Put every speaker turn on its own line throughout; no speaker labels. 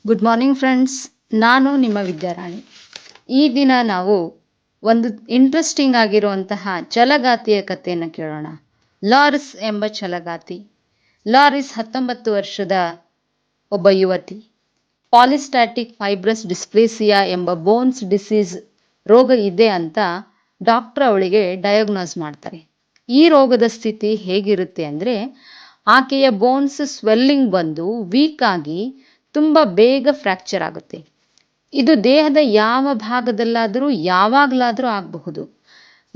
Good morning friends, ನಾನು ನಿಮ್ಮ ವಿದ್ಯಾರಾಣಿ. ಈ ದಿನ ನಾವು ಒಂದು ಇಂಟ್ರೆಸ್ಟಿಂಗ್ ಆಗಿರುವಂತಹ ಛಲಗಾತಿಯ ಕಥೆಯನ್ನು ಕೇಳೋಣ. ಲಾರಿಸ್ ಎಂಬ ಛಲಗಾತಿ. ಲಾರಿಸ್ 19 ವರ್ಷದ ಒಬ್ಬ ಯುವತಿ. ಪಾಲಿಸ್ಟಾಟಿಕ್ ಫೈಬ್ರಸ್ ಡಿಸ್ಪ್ಲೇಸಿಯಾ ಎಂಬ ಬೋನ್ಸ್ ಡಿಸೀಸ್ ರೋಗ ಇದೆ ಅಂತ ಡಾಕ್ಟರ್ ಅವಳಿಗೆ ಡಯಾಗ್ನೋಸ್ ಮಾಡ್ತಾರೆ. ಈ ರೋಗದ ಸ್ಥಿತಿ ಹೇಗಿರುತ್ತೆ ಅಂದರೆ, ಆಕೆಯ ಬೋನ್ಸ್ ಸ್ವೆಲ್ಲಿಂಗ್ ಬಂದು ವೀಕ್ ಆಗಿ ತುಂಬ ಬೇಗ ಫ್ರ್ಯಾಕ್ಚರ್ ಆಗುತ್ತೆ. ಇದು ದೇಹದ ಯಾವ ಭಾಗದಲ್ಲಾದರೂ ಯಾವಾಗಲಾದರೂ ಆಗಬಹುದು.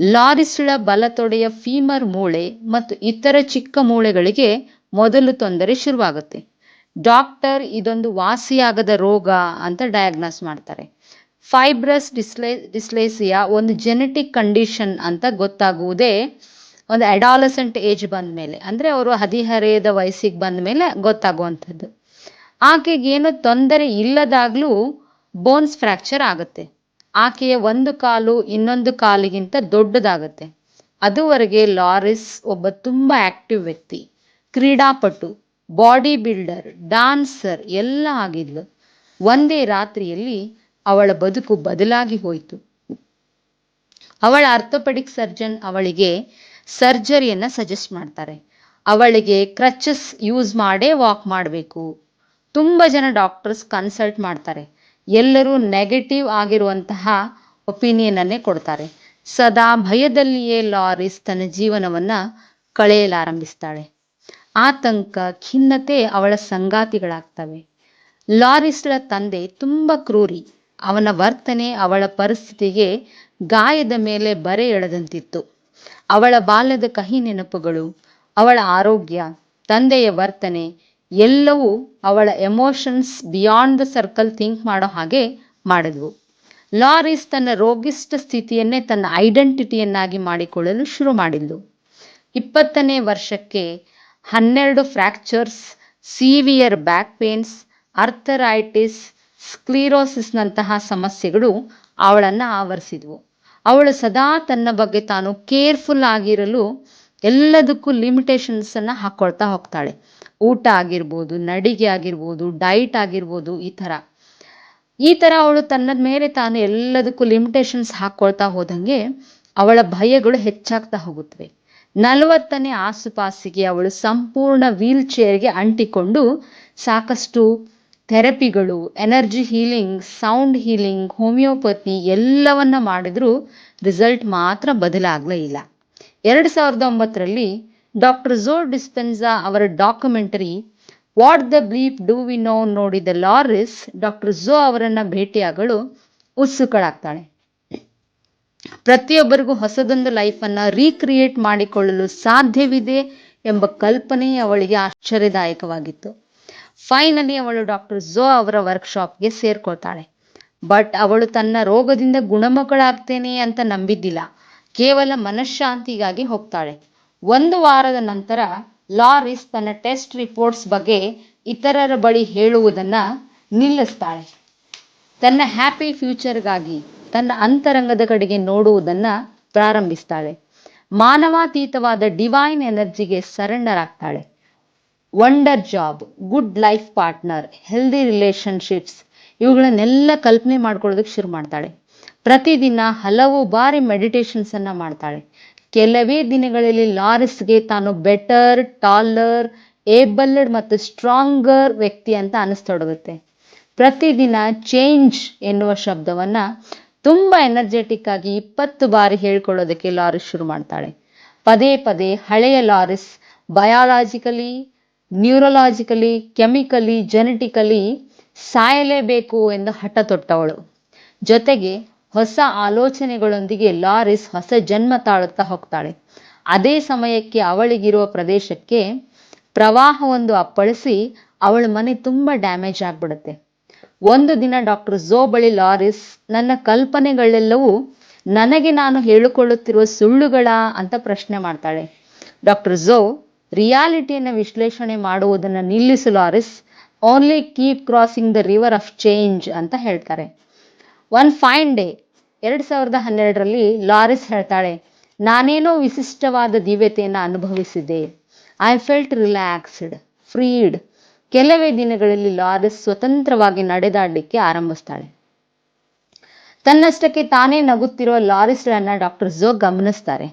ಲಾರಿಸ್ಳ ಬಲತೊಡೆಯ ಫೀಮರ್ ಮೂಳೆ ಮತ್ತು ಇತರ ಚಿಕ್ಕ ಮೂಳೆಗಳಿಗೆ ಮೊದಲು ತೊಂದರೆ ಶುರುವಾಗುತ್ತೆ. ಡಾಕ್ಟರ್ ಇದೊಂದು ವಾಸಿಯಾಗದ ರೋಗ ಅಂತ ಡಯಾಗ್ನೋಸ್ ಮಾಡ್ತಾರೆ. ಫೈಬ್ರಸ್ ಡಿಸ್ಲೇಸಿಯಾ ಒಂದು ಜೆನೆಟಿಕ್ ಕಂಡೀಷನ್ ಅಂತ ಗೊತ್ತಾಗುವುದೇ ಒಂದು ಅಡಾಲಸೆಂಟ್ ಏಜ್ ಬಂದ ಮೇಲೆ, ಅಂದರೆ ಅವರು ಹದಿಹರೆಯದ ವಯಸ್ಸಿಗೆ ಬಂದ ಮೇಲೆ ಗೊತ್ತಾಗುವಂಥದ್ದು. ಆಕೆಗೇನು ತೊಂದರೆ ಇಲ್ಲದಾಗಲೂ ಬೋನ್ಸ್ ಫ್ರ್ಯಾಕ್ಚರ್ ಆಗುತ್ತೆ. ಆಕೆಯ ಒಂದು ಕಾಲು ಇನ್ನೊಂದು ಕಾಲಿಗಿಂತ ದೊಡ್ಡದಾಗುತ್ತೆ. ಅದುವರೆಗೆ ಲಾರಿಸ್ ಒಬ್ಬ ತುಂಬ ಆಕ್ಟಿವ್ ವ್ಯಕ್ತಿ, ಕ್ರೀಡಾಪಟು, ಬಾಡಿ ಬಿಲ್ಡರ್, ಡಾನ್ಸರ್ ಎಲ್ಲ ಆಗಿದ್ಲು. ಒಂದೇ ರಾತ್ರಿಯಲ್ಲಿ ಅವಳ ಬದುಕು ಬದಲಾಗಿ ಹೋಯಿತು. ಅವಳ ಆರ್ಥೋಪೆಡಿಕ್ ಸರ್ಜನ್ ಅವಳಿಗೆ ಸರ್ಜರಿಯನ್ನು ಸಜೆಸ್ಟ್ ಮಾಡ್ತಾರೆ. ಅವಳಿಗೆ ಕ್ರಚಸ್ ಯೂಸ್ ಮಾಡೇ ವಾಕ್ ಮಾಡಬೇಕು. ತುಂಬ ಜನ ಡಾಕ್ಟರ್ಸ್ ಕನ್ಸಲ್ಟ್ ಮಾಡ್ತಾರೆ. ಎಲ್ಲರೂ ನೆಗೆಟಿವ್ ಆಗಿರುವಂತಹ ಒಪಿನಿಯನನ್ನೇ ಕೊಡ್ತಾರೆ. ಸದಾ ಭಯದಲ್ಲಿಯೇ ಲಾರಿಸ್ ತನ್ನ ಜೀವನವನ್ನು ಕಳೆಯಲಾರಂಭಿಸ್ತಾಳೆ. ಆತಂಕ, ಖಿನ್ನತೆ ಅವಳ ಸಂಗಾತಿಗಳಾಗ್ತವೆ. ಲಾರಿಸ್ಳ ತಂದೆ ತುಂಬ ಕ್ರೂರಿ. ಅವನ ವರ್ತನೆ ಅವಳ ಪರಿಸ್ಥಿತಿಗೆ ಗಾಯದ ಮೇಲೆ ಬರೆ ಎಳೆದಂತಿತ್ತು. ಅವಳ ಬಾಲ್ಯದ ಕಹಿ ನೆನಪುಗಳು, ಅವಳ ಆರೋಗ್ಯ, ತಂದೆಯ ವರ್ತನೆ ಎಲ್ಲವೂ ಅವಳ emotions beyond the circle think ಮಾಡೋ ಹಾಗೆ ಮಾಡಿದ್ವು. ಲಾರಿಸ್ ತನ್ನ ರೋಗಿಷ್ಠ ಸ್ಥಿತಿಯನ್ನೇ ತನ್ನ ಐಡೆಂಟಿಟಿಯನ್ನಾಗಿ ಮಾಡಿಕೊಳ್ಳಲು ಶುರು ಮಾಡಿದ್ಲು. 20ನೇ ವರ್ಷಕ್ಕೆ 12 fractures, severe back pains, arthritis, ಸ್ಕ್ಲಿರೋಸಿಸ್ನಂತಹ ಸಮಸ್ಯೆಗಳು ಅವಳನ್ನು ಆವರಿಸಿದ್ವು. ಅವಳು ಸದಾ ತನ್ನ ಬಗ್ಗೆ ತಾನು ಕೇರ್ಫುಲ್ ಆಗಿರಲು ಎಲ್ಲದಕ್ಕೂ ಲಿಮಿಟೇಷನ್ಸನ್ನು ಹಾಕ್ಕೊಳ್ತಾ ಹೋಗ್ತಾಳೆ. ಊಟ ಆಗಿರ್ಬೋದು, ನಡಿಗೆ ಆಗಿರ್ಬೋದು, ಡೈಟ್ ಆಗಿರ್ಬೋದು, ಈ ಥರ ಅವಳು ತನ್ನ ಮೇಲೆ ತಾನು ಎಲ್ಲದಕ್ಕೂ ಲಿಮಿಟೇಷನ್ಸ್ ಹಾಕ್ಕೊಳ್ತಾ ಹೋದಂಗೆ ಅವಳ ಭಯಗಳು ಹೆಚ್ಚಾಗ್ತಾ ಹೋಗುತ್ತವೆ. 40ನೇ ಆಸುಪಾಸಿಗೆ ಅವಳು ಸಂಪೂರ್ಣ ವೀಲ್ ಚೇರ್ಗೆ ಅಂಟಿಕೊಂಡು ಸಾಕಷ್ಟು ಥೆರಪಿಗಳು, energy healing, sound healing, homeopathy ಎಲ್ಲವನ್ನ ಮಾಡಿದ್ರೂ ರಿಸಲ್ಟ್ ಮಾತ್ರ ಬದಲಾಗಲೇ ಇಲ್ಲ. 2009ರಲ್ಲಿ ಡಾಕ್ಟರ್ ಝೋ ಡಿಸ್ಪೆನ್ಸಾ ಅವರ documentary what the bleep do we know ನೋಡಿದ ಲಾರಿಸ್ ಡಾಕ್ಟರ್ ಝೋ ಅವರನ್ನು ಭೇಟಿಯಾಗಲು ಉತ್ಸುಕಳಾಗ್ತಾಳೆ. ಪ್ರತಿಯೊಬ್ಬರಿಗೂ ಹೊಸದೊಂದು ಲೈಫನ್ನು ರೀಕ್ರಿಯೇಟ್ ಮಾಡಿಕೊಳ್ಳಲು ಸಾಧ್ಯವಿದೆ ಎಂಬ ಕಲ್ಪನೆ ಅವಳಿಗೆ ಆಶ್ಚರ್ಯದಾಯಕವಾಗಿತ್ತು. ಫೈನಲಿ ಅವಳು ಡಾಕ್ಟರ್ ಝೋ ಅವರ ವರ್ಕ್ಶಾಪ್ಗೆ ಸೇರ್ಕೊಳ್ತಾಳೆ. ಬಟ್ ಅವಳು ತನ್ನ ರೋಗದಿಂದ ಗುಣಮುಖಳಾಗ್ತೇನೆ ಅಂತ ನಂಬಿದ್ದಿಲ್ಲ. ಕೇವಲ ಮನಃಶಾಂತಿಗಾಗಿ ಹೋಗ್ತಾಳೆ. 1 ವಾರದ ನಂತರ ಲಾರಿಸ್ ತನ್ನ ಟೆಸ್ಟ್ ರಿಪೋರ್ಟ್ಸ್ ಬಗ್ಗೆ ಇತರರ ಬಳಿ ಹೇಳುವುದನ್ನು ನಿಲ್ಲಿಸ್ತಾಳೆ. ತನ್ನ ಹ್ಯಾಪಿ ಫ್ಯೂಚರ್ಗಾಗಿ ತನ್ನ ಅಂತರಂಗದ ಕಡೆಗೆ ನೋಡುವುದನ್ನು ಪ್ರಾರಂಭಿಸ್ತಾಳೆ. ಮಾನವಾತೀತವಾದ ಡಿವೈನ್ ಎನರ್ಜಿಗೆ ಸರೆಂಡರ್ ಆಗ್ತಾಳೆ. Wonder job, good life partner, healthy relationships ಇವುಗಳನ್ನೆಲ್ಲ ಕಲ್ಪನೆ ಮಾಡ್ಕೊಳ್ಳೋದಕ್ಕೆ ಶುರು ಮಾಡ್ತಾಳೆ. ಪ್ರತಿದಿನ ಹಲವು ಬಾರಿ ಮೆಡಿಟೇಷನ್ಸನ್ನು ಮಾಡ್ತಾಳೆ. ಕೆಲವೇ ದಿನಗಳಲ್ಲಿ ಲಾರಿಸ್ಗೆ ತಾನು ಬೆಟರ್, ಟಾಲರ್, ಏಬಲ್ಡ್ ಮತ್ತು ಸ್ಟ್ರಾಂಗರ್ ವ್ಯಕ್ತಿ ಅಂತ ಅನಿಸ್ತೊಡಗುತ್ತೆ. ಪ್ರತಿದಿನ ಚೇಂಜ್ ಎನ್ನುವ ಶಬ್ದವನ್ನು ತುಂಬ ಎನರ್ಜೆಟಿಕ್ ಆಗಿ 20 ಬಾರಿ ಹೇಳ್ಕೊಳ್ಳೋದಕ್ಕೆ ಲಾರಿಸ್ ಶುರು ಮಾಡ್ತಾಳೆ. ಪದೇ ಪದೇ ಹಳೆಯ ಲಾರಿಸ್ ಬಯಾಲಜಿಕಲಿ, ನ್ಯೂರಲಾಜಿಕಲಿ, ಕೆಮಿಕಲಿ, ಜೆನೆಟಿಕಲಿ ಸಾಯಲೇಬೇಕು ಎಂದು ಹಠ ತೊಟ್ಟವಳು. ಜೊತೆಗೆ ಹೊಸ ಆಲೋಚನೆಗಳೊಂದಿಗೆ ಲಾರಿಸ್ ಹೊಸ ಜನ್ಮ ತಾಳುತ್ತಾ ಹೋಗ್ತಾಳೆ. ಅದೇ ಸಮಯಕ್ಕೆ ಅವಳಿಗಿರುವ ಪ್ರದೇಶಕ್ಕೆ ಪ್ರವಾಹವೊಂದು ಅಪ್ಪಳಿಸಿ ಅವಳ ಮನೆ ತುಂಬ ಡ್ಯಾಮೇಜ್ ಆಗಿಬಿಡುತ್ತೆ. ಒಂದು ದಿನ ಡಾಕ್ಟರ್ ಝೋ ಬಳಿ ಲಾರಿಸ್ ನನ್ನ ಕಲ್ಪನೆಗಳೆಲ್ಲವೂ ನನಗೆ ನಾನು ಹೇಳಿಕೊಳ್ಳುತ್ತಿರುವ ಸುಳ್ಳುಗಳ ಅಂತ ಪ್ರಶ್ನೆ ಮಾಡ್ತಾಳೆ. ಡಾಕ್ಟರ್ ಝೋ ರಿಯಾಲಿಟಿಯನ್ನು ವಿಶ್ಲೇಷಣೆ ಮಾಡುವುದನ್ನು ನಿಲ್ಲಿಸು Laris, only keep crossing the river of change ಅಂತ ಹೇಳ್ತಾರೆ. ಒನ್ ಫೈನ್ ಡೇ 2012ರಲ್ಲಿ ಲಾರಿಸ್ ಹೇಳ್ತಾಳೆ, ನಾನೇನೋ ವಿಶಿಷ್ಟವಾದ ದಿವ್ಯತೆಯನ್ನು ಅನುಭವಿಸಿದೆ. I felt relaxed, freed. ಕೆಲವೇ ದಿನಗಳಲ್ಲಿ ಲಾರಿಸ್ ಸ್ವತಂತ್ರವಾಗಿ ನಡೆದಾಡಲಿಕ್ಕೆ ಆರಂಭಿಸ್ತಾಳೆ. ತನ್ನಷ್ಟಕ್ಕೆ ತಾನೇ ನಗುತ್ತಿರುವ ಲಾರಿಸ್ಳನ್ನ ಡಾಕ್ಟರ್ ಝೋ ಗಮನಿಸ್ತಾರೆ.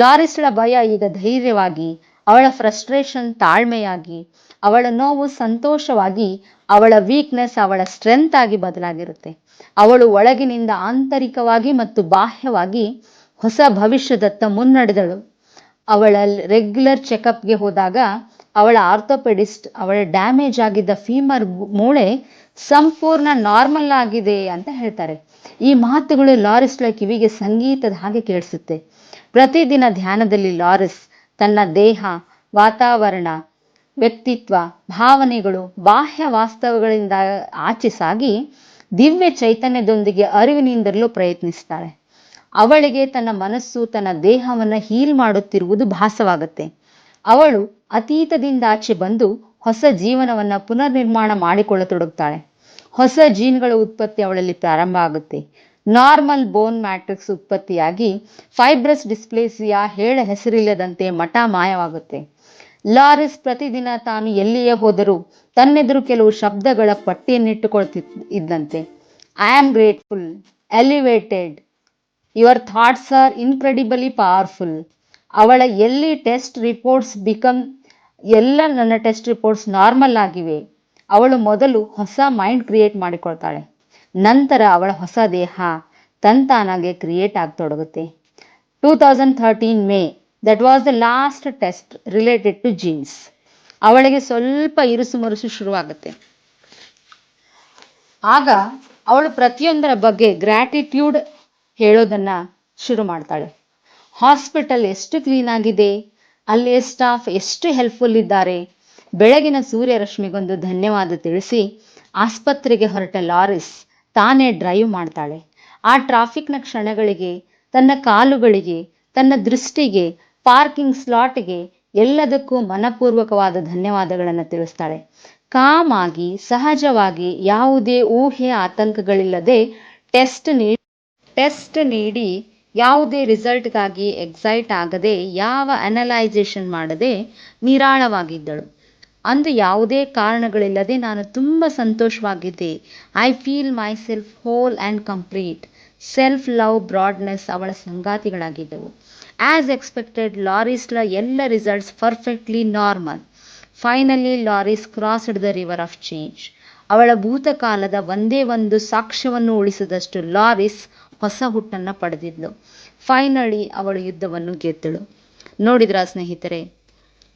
ಲಾರಿಸ್ಳ ಭಯ ಈಗ ಧೈರ್ಯವಾಗಿ, ಅವಳ ಫ್ರಸ್ಟ್ರೇಷನ್ ತಾಳ್ಮೆಯಾಗಿ, ಅವಳ ನೋವು ಸಂತೋಷವಾಗಿ, ಅವಳ ವೀಕ್ನೆಸ್ ಅವಳ ಸ್ಟ್ರೆಂತ್ ಆಗಿ ಬದಲಾಗಿರುತ್ತೆ. ಅವಳು ಒಳಗಿನಿಂದ ಆಂತರಿಕವಾಗಿ ಮತ್ತು ಬಾಹ್ಯವಾಗಿ ಹೊಸ ಭವಿಷ್ಯದತ್ತ ಮುನ್ನಡೆದಳು. ಅವಳ ರೆಗ್ಯುಲರ್ ಚೆಕಪ್ಗೆ ಹೋದಾಗ ಅವಳ ಆರ್ಥೋಪೆಡಿಸ್ಟ್ ಅವಳ ಡ್ಯಾಮೇಜ್ ಆಗಿದ್ದ ಫೀಮರ್ ಮೂಳೆ ಸಂಪೂರ್ಣ ನಾರ್ಮಲ್ ಆಗಿದೆ ಅಂತ ಹೇಳ್ತಾರೆ. ಈ ಮಾತುಗಳು ಲಾರಿಸ್ಳ ಕಿವಿಗೆ ಸಂಗೀತದ ಹಾಗೆ ಕೇಳಿಸುತ್ತೆ. ಪ್ರತಿದಿನ ಧ್ಯಾನದಲ್ಲಿ ಲಾರಿಸ್ ತನ್ನ ದೇಹ, ವಾತಾವರಣ, ವ್ಯಕ್ತಿತ್ವ, ಭಾವನೆಗಳು, ಬಾಹ್ಯ ವಾಸ್ತವಗಳಿಂದ ಆಚೆ ಸಾಗಿ ದಿವ್ಯ ಚೈತನ್ಯದೊಂದಿಗೆ ಅರಿವಿನಿಂದಲೂ ಪ್ರಯತ್ನಿಸ್ತಾಳೆ. ಅವಳಿಗೆ ತನ್ನ ಮನಸ್ಸು ತನ್ನ ದೇಹವನ್ನು ಹೀಲ್ ಮಾಡುತ್ತಿರುವುದು ಭಾಸವಾಗುತ್ತೆ. ಅವಳು ಅತೀತದಿಂದ ಆಚೆ ಬಂದು ಹೊಸ ಜೀವನವನ್ನು ಪುನರ್ನಿರ್ಮಾಣ ಮಾಡಿಕೊಳ್ಳತೊಡಗುತ್ತಾಳೆ. ಹೊಸ ಜೀನ್ಗಳ ಉತ್ಪತ್ತಿ ಅವಳಲ್ಲಿ ಪ್ರಾರಂಭ ಆಗುತ್ತೆ. ನಾರ್ಮಲ್ ಬೋನ್ ಮ್ಯಾಟ್ರಿಕ್ಸ್ ಉತ್ಪತ್ತಿಯಾಗಿ ಫೈಬ್ರಸ್ ಡಿಸ್ಪ್ಲೇಸಿಯಾ ಹೇಳ ಹೆಸರಿಲ್ಲದಂತೆ ಮಠ ಮಾಯವಾಗುತ್ತೆ. ಲಾರಿಸ್ ಪ್ರತಿದಿನ ತಾನು ಎಲ್ಲಿಯೇ ಹೋದರೂ ತನ್ನೆದುರು ಕೆಲವು ಶಬ್ದಗಳ ಪಟ್ಟಿಯನ್ನಿಟ್ಟುಕೊಳ್ತಿದ್ದಂತೆ. I am grateful, elevated, your thoughts are incredibly powerful. ಅವಳ ಎಲ್ಲಿ ಟೆಸ್ಟ್ ರಿಪೋರ್ಟ್ಸ್ ಎಲ್ಲ ನನ್ನ ಟೆಸ್ಟ್ ರಿಪೋರ್ಟ್ಸ್ ನಾರ್ಮಲ್ ಆಗಿವೆ. ಅವಳು ಮೊದಲು ಹೊಸ ಮೈಂಡ್ ಕ್ರಿಯೇಟ್ ಮಾಡಿಕೊಳ್ತಾಳೆ. ನಂತರ ಅವಳ ಹೊಸ ದೇಹ ತಂತಾನಾಗೆ ಕ್ರಿಯೇಟ್ ಆಗತೊಡಗುತ್ತೆ. 2013 May, that was the last test related to genes. ಅವಳಿಗೆ ಸ್ವಲ್ಪ ಇರುಸು ಮುರುಸು ಶುರುವಾಗುತ್ತೆ. ಆಗ ಅವಳು ಪ್ರತಿಯೊಂದರ ಬಗ್ಗೆ ಗ್ರ್ಯಾಟಿಟ್ಯೂಡ್ ಹೇಳೋದನ್ನ ಶುರು ಮಾಡ್ತಾಳೆ. ಹಾಸ್ಪಿಟಲ್ ಎಷ್ಟು ಕ್ಲೀನ್ ಆಗಿದೆ, ಅಲ್ಲಿ ಸ್ಟಾಫ್ ಎಷ್ಟು ಹೆಲ್ಪ್ಫುಲ್ ಇದ್ದಾರೆ, ಬೆಳಗಿನ ಸೂರ್ಯರಶ್ಮಿಗೊಂದು ಧನ್ಯವಾದ ತಿಳಿಸಿ ಆಸ್ಪತ್ರೆಗೆ ಹೊರಟ ಲಾರಿಸ್ ತಾನೇ ಡ್ರೈವ್ ಮಾಡ್ತಾಳೆ. ಆ ಟ್ರಾಫಿಕ್ನ ಕ್ಷಣಗಳಿಗೆ, ತನ್ನ ಕಾಲುಗಳಿಗೆ, ತನ್ನ ದೃಷ್ಟಿಗೆ, ಪಾರ್ಕಿಂಗ್ ಸ್ಲಾಟ್ಗೆ, ಎಲ್ಲದಕ್ಕೂ ಮನಪೂರ್ವಕವಾದ ಧನ್ಯವಾದಗಳನ್ನು ತಿಳಿಸ್ತಾಳೆ. ಕಾಮ್ ಆಗಿ, ಸಹಜವಾಗಿ, ಯಾವುದೇ ಊಹೆ ಆತಂಕಗಳಿಲ್ಲದೆ ಟೆಸ್ಟ್ ನೀಡಿ ಯಾವುದೇ ರಿಸಲ್ಟ್ಗಾಗಿ ಎಕ್ಸೈಟ್ ಆಗದೆ, ಯಾವ ಅನಲೈಸೇಷನ್ ಮಾಡದೆ ನಿರಾಳವಾಗಿದ್ದಳು. ಅಂದು ಯಾವುದೇ ಕಾರಣಗಳಿಲ್ಲದೆ ನಾನು ತುಂಬ ಸಂತೋಷವಾಗಿದ್ದೆ. I feel myself whole and complete. Self love, broadness ಅವಳ ಸಂಗಾತಿಗಳಾಗಿದ್ದವು. ಆ್ಯಸ್ ಎಕ್ಸ್ಪೆಕ್ಟೆಡ್ ಲಾರಿಸ್ಳ ಎಲ್ಲ results perfectly normal. Finally Laris crossed the river of change. ಅವಳ ಭೂತಕಾಲದ ಒಂದೇ ಒಂದು ಸಾಕ್ಷ್ಯವನ್ನು ಉಳಿಸಿದಷ್ಟು ಲಾರಿಸ್ ಹೊಸ ಹುಟ್ಟನ್ನು ಪಡೆದಿದ್ಲು. ಫೈನಲಿ ಅವಳು ಯುದ್ಧವನ್ನು ಗೆದ್ದಳು. ನೋಡಿದ್ರಾ ಸ್ನೇಹಿತರೆ,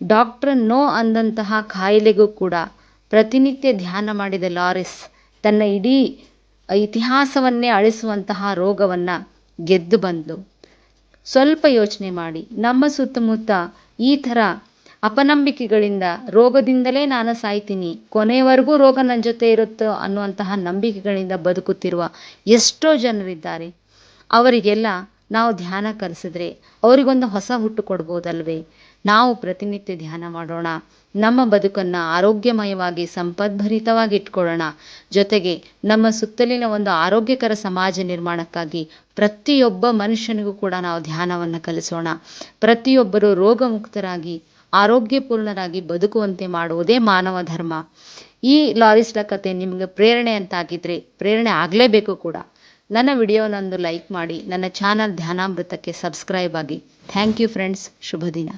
ಡಾಕ್ಟರ್ ನೋ ಅಂದಂತಹ ಕಾಯಿಲೆಗೂ ಕೂಡ ಪ್ರತಿನಿತ್ಯ ಧ್ಯಾನ ಮಾಡಿದ ಲಾರಿಸ್ ತನ್ನ ಇಡೀ ಇತಿಹಾಸವನ್ನೇ ಅಳಿಸುವಂತಹ ರೋಗವನ್ನು ಗೆದ್ದು ಬಂದಳು. ಸ್ವಲ್ಪ ಯೋಚನೆ ಮಾಡಿ, ನಮ್ಮ ಸುತ್ತಮುತ್ತ ಈ ಥರ ಅಪನಂಬಿಕೆಗಳಿಂದ, ರೋಗದಿಂದಲೇ ನಾನು ಸಾಯ್ತೀನಿ, ಕೊನೆಯವರೆಗೂ ರೋಗ ನನ್ನ ಜೊತೆ ಇರುತ್ತೋ ಅನ್ನುವಂತಹ ನಂಬಿಕೆಗಳಿಂದ ಬದುಕುತ್ತಿರುವ ಎಷ್ಟೋ ಜನರಿದ್ದಾರೆ. ಅವರಿಗೆಲ್ಲ ನಾವು ಧ್ಯಾನ ಕಲಿಸಿದ್ರೆ ಅವರಿಗೊಂದು ಹೊಸ ಹುಟ್ಟು ಕೊಡ್ಬೋದಲ್ವೇ? ನಾವು ಪ್ರತಿನಿತ್ಯ ಧ್ಯಾನ ಮಾಡೋಣ, ನಮ್ಮ ಬದುಕನ್ನು ಆರೋಗ್ಯಮಯವಾಗಿ ಸಂಪದ್ಭರಿತವಾಗಿ ಇಟ್ಕೊಳ್ಳೋಣ. ಜೊತೆಗೆ ನಮ್ಮ ಸುತ್ತಲಿನ ಒಂದು ಆರೋಗ್ಯಕರ ಸಮಾಜ ನಿರ್ಮಾಣಕ್ಕಾಗಿ ಪ್ರತಿಯೊಬ್ಬ ಮನುಷ್ಯನಿಗೂ ಕೂಡ ನಾವು ಧ್ಯಾನವನ್ನು ಕಲಿಸೋಣ. ಪ್ರತಿಯೊಬ್ಬರು ರೋಗಮುಕ್ತರಾಗಿ ಆರೋಗ್ಯಪೂರ್ಣರಾಗಿ ಬದುಕುವಂತೆ ಮಾಡುವುದೇ ಮಾನವ ಧರ್ಮ. ಈ ಲಾರಿಸ್ಳ ಕತೆ ನಿಮಗೆ ಪ್ರೇರಣೆ ಅಂತಾಗಿದ್ರೆ, ಪ್ರೇರಣೆ ಆಗಲೇಬೇಕು ಕೂಡ. ನನ್ನ ವಿಡಿಯೋನೊಂದು ಲೈಕ್ ಮಾಡಿ, ನನ್ನ ಚಾನಲ್ ಧ್ಯಾನಾಮೃತಕ್ಕೆ ಸಬ್ಸ್ಕ್ರೈಬ್ ಆಗಿ. Thank you friends. ಶುಭ ದಿನ.